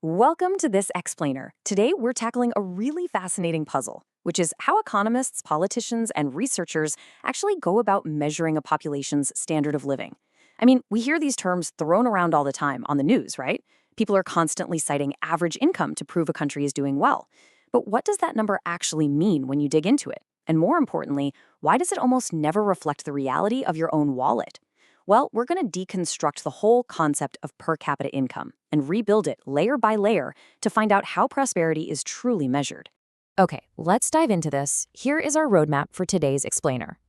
Welcome to This Explainer. Today, we're tackling a really fascinating puzzle, which is how economists, politicians, and researchers actually go about measuring a population's standard of living. I mean, we hear these terms thrown around all the time on the news, right? People are constantly citing average income to prove a country is doing well. But what does that number actually mean when you dig into it? And more importantly, why does it almost never reflect the reality of your own wallet? Well, we're going to deconstruct the whole concept of per capita income and rebuild it layer by layer to find out how prosperity is truly measured. Okay, let's dive into this. Here is our roadmap for today's explainer.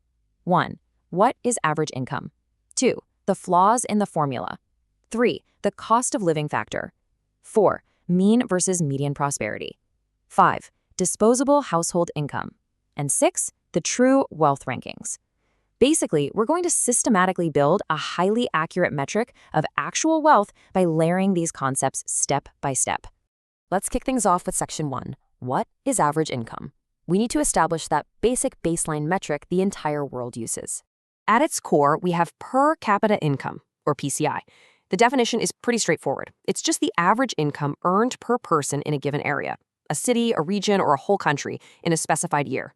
1. What is average income? 2. The flaws in the formula. 3. The cost of living factor. 4. Mean versus median prosperity. 5. Disposable household income. And 6. The true wealth rankings. Basically, we're going to systematically build a highly accurate metric of actual wealth by layering these concepts step by step. Let's kick things off with Section 1. What is average income? We need to establish that basic baseline metric the entire world uses. At its core, we have per capita income, or PCI. The definition is pretty straightforward. It's just the average income earned per person in a given area, a city, a region, or a whole country in a specified year.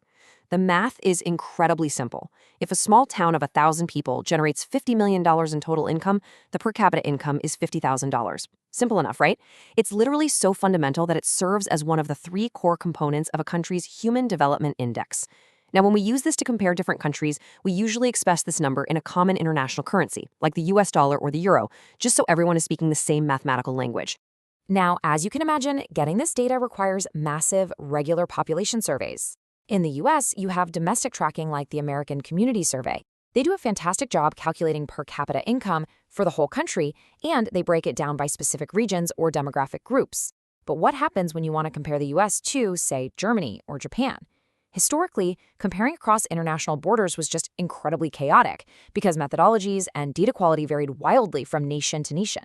The math is incredibly simple. If a small town of 1,000 people generates $50 million in total income, the per capita income is $50,000. Simple enough, right? It's literally so fundamental that it serves as one of the 3 core components of a country's Human Development Index. Now, when we use this to compare different countries, we usually express this number in a common international currency, like the US dollar or the euro, just so everyone is speaking the same mathematical language. Now, as you can imagine, getting this data requires massive, regular population surveys. In the US, you have domestic tracking like the American Community Survey. They do a fantastic job calculating per capita income for the whole country, and they break it down by specific regions or demographic groups. But what happens when you want to compare the US to, say, Germany or Japan? Historically, comparing across international borders was just incredibly chaotic because methodologies and data quality varied wildly from nation to nation.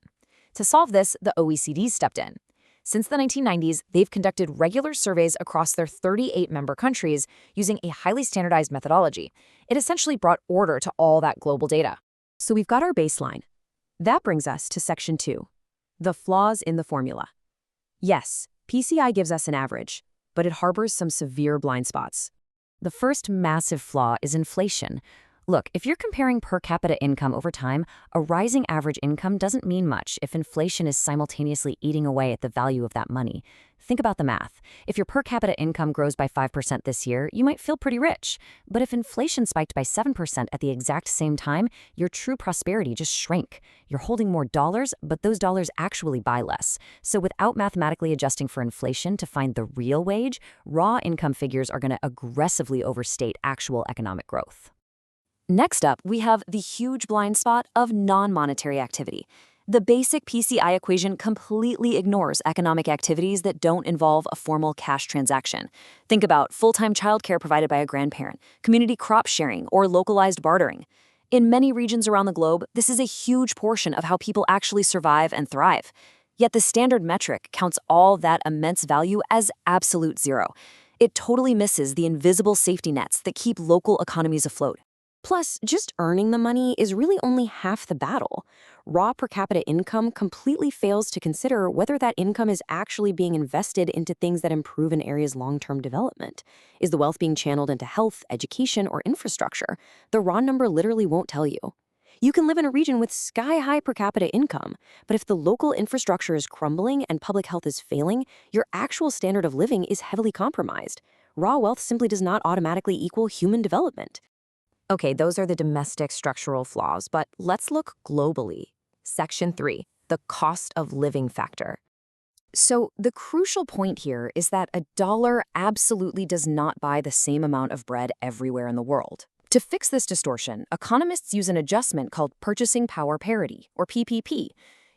To solve this, the OECD stepped in. Since the 1990s, they've conducted regular surveys across their 38 member countries using a highly standardized methodology. It essentially brought order to all that global data. So we've got our baseline. That brings us to Section 2, the flaws in the formula. Yes, PCI gives us an average, but it harbors some severe blind spots. The first massive flaw is inflation. Look, if you're comparing per capita income over time, a rising average income doesn't mean much if inflation is simultaneously eating away at the value of that money. Think about the math. If your per capita income grows by 5% this year, you might feel pretty rich. But if inflation spiked by 7% at the exact same time, your true prosperity just shrank. You're holding more dollars, but those dollars actually buy less. So without mathematically adjusting for inflation to find the real wage, raw income figures are going to aggressively overstate actual economic growth. Next up, we have the huge blind spot of non-monetary activity. The basic PCI equation completely ignores economic activities that don't involve a formal cash transaction. Think about full-time childcare provided by a grandparent, community crop sharing, or localized bartering. In many regions around the globe, this is a huge portion of how people actually survive and thrive. Yet the standard metric counts all that immense value as absolute zero. It totally misses the invisible safety nets that keep local economies afloat. Plus, just earning the money is really only half the battle. Raw per capita income completely fails to consider whether that income is actually being invested into things that improve an area's long-term development. Is the wealth being channeled into health, education, or infrastructure? The raw number literally won't tell you. You can live in a region with sky-high per capita income, but if the local infrastructure is crumbling and public health is failing, your actual standard of living is heavily compromised. Raw wealth simply does not automatically equal human development. Okay, those are the domestic structural flaws, but let's look globally. Section 3, the cost of living factor. So the crucial point here is that a dollar absolutely does not buy the same amount of bread everywhere in the world. To fix this distortion, economists use an adjustment called purchasing power parity, or PPP.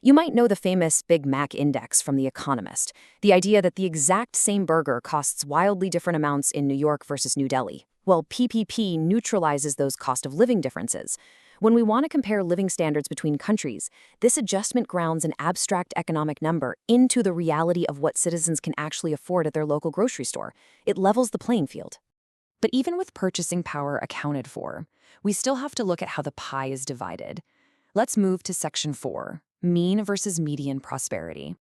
You might know the famous Big Mac index from The Economist, the idea that the exact same burger costs wildly different amounts in New York versus New Delhi. Well, PPP neutralizes those cost of living differences. When we want to compare living standards between countries, this adjustment grounds an abstract economic number into the reality of what citizens can actually afford at their local grocery store. It levels the playing field. But even with purchasing power accounted for, we still have to look at how the pie is divided. Let's move to Section 4, mean versus median prosperity.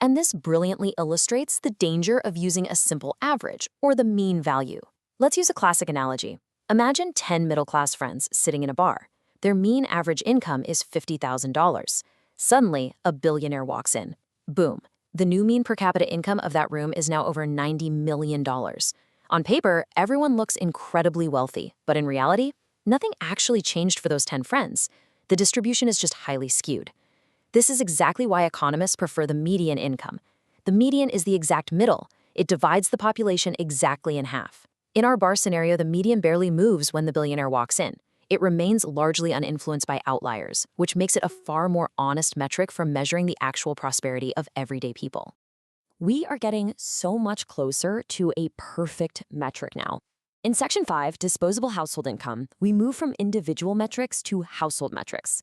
And this brilliantly illustrates the danger of using a simple average, or the mean value. Let's use a classic analogy. Imagine 10 middle-class friends sitting in a bar. Their mean average income is $50,000. Suddenly, a billionaire walks in. Boom. The new mean per capita income of that room is now over $90 million. On paper, everyone looks incredibly wealthy, but in reality, nothing actually changed for those 10 friends. The distribution is just highly skewed. This is exactly why economists prefer the median income. The median is the exact middle. It divides the population exactly in half. In our bar scenario, the median barely moves when the billionaire walks in. It remains largely uninfluenced by outliers, which makes it a far more honest metric for measuring the actual prosperity of everyday people. We are getting so much closer to a perfect metric now. In Section 5, Disposable Household Income, we move from individual metrics to household metrics.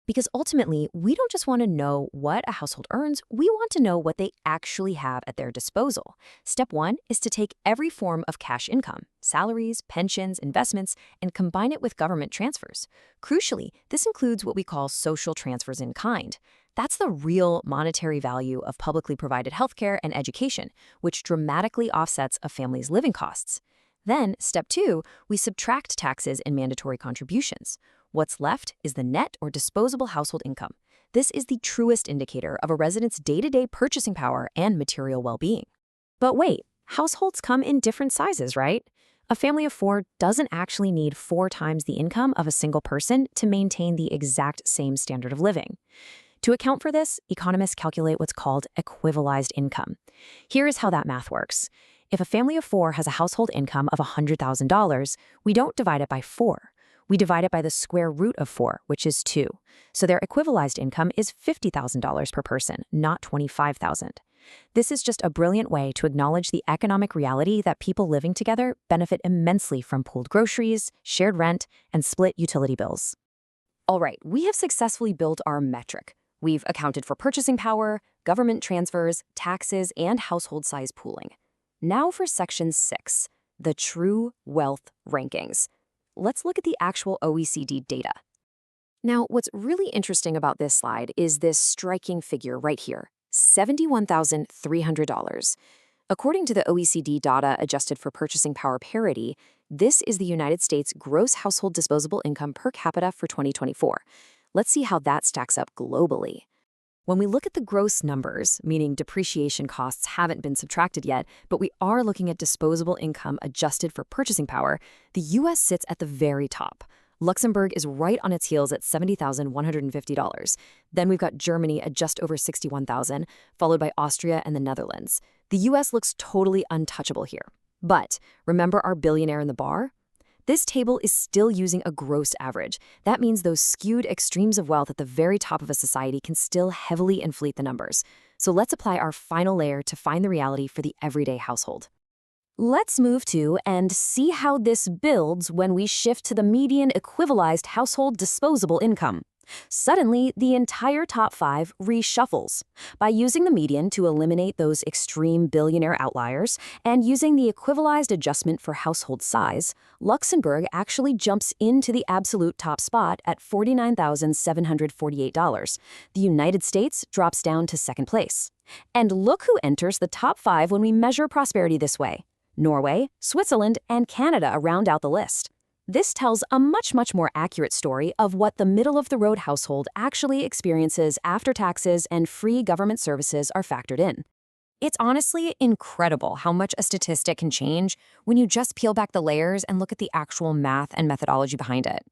Because ultimately, we don't just want to know what a household earns, we want to know what they actually have at their disposal. Step 1 is to take every form of cash income, salaries, pensions, investments, and combine it with government transfers. Crucially, this includes what we call social transfers in kind. That's the real monetary value of publicly provided healthcare and education, which dramatically offsets a family's living costs. Then, step 2, we subtract taxes and mandatory contributions. What's left is the net or disposable household income. This is the truest indicator of a resident's day-to-day purchasing power and material well-being. But wait, households come in different sizes, right? A family of 4 doesn't actually need 4 times the income of a single person to maintain the exact same standard of living. To account for this, economists calculate what's called equivalized income. Here is how that math works. If a family of 4 has a household income of $100,000, we don't divide it by 4. We divide it by the square root of 4, which is 2. So their equivalized income is $50,000 per person, not $25,000. This is just a brilliant way to acknowledge the economic reality that people living together benefit immensely from pooled groceries, shared rent, and split utility bills. All right, we have successfully built our metric. We've accounted for purchasing power, government transfers, taxes, and household size pooling. Now for Section 6, the true wealth rankings. Let's look at the actual OECD data. Now, what's really interesting about this slide is this striking figure right here, $71,300. According to the OECD data adjusted for purchasing power parity, this is the United States gross household disposable income per capita for 2024. Let's see how that stacks up globally. When we look at the gross numbers, meaning depreciation costs haven't been subtracted yet, but we are looking at disposable income adjusted for purchasing power, the US sits at the very top. Luxembourg is right on its heels at $70,150. Then we've got Germany at just over $61,000, followed by Austria and the Netherlands. The US looks totally untouchable here. But remember our billionaire in the bar? This table is still using a gross average. That means those skewed extremes of wealth at the very top of a society can still heavily inflate the numbers. So let's apply our final layer to find the reality for the everyday household. Let's move to and see how this builds when we shift to the median equivalized household disposable income. Suddenly, the entire top 5 reshuffles. By using the median to eliminate those extreme billionaire outliers and using the equivalized adjustment for household size, Luxembourg actually jumps into the absolute top spot at $49,748. The United States drops down to second place. And look who enters the top 5 when we measure prosperity this way. Norway, Switzerland, and Canada round out the list. This tells a much more accurate story of what the middle-of-the-road household actually experiences after taxes and free government services are factored in. It's honestly incredible how much a statistic can change when you just peel back the layers and look at the actual math and methodology behind it.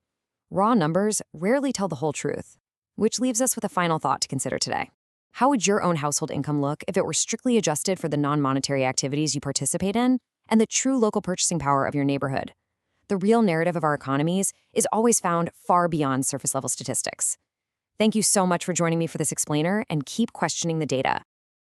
Raw numbers rarely tell the whole truth, which leaves us with a final thought to consider today. How would your own household income look if it were strictly adjusted for the non-monetary activities you participate in and the true local purchasing power of your neighborhood? The real narrative of our economies is always found far beyond surface-level statistics. Thank you so much for joining me for this explainer, and keep questioning the data.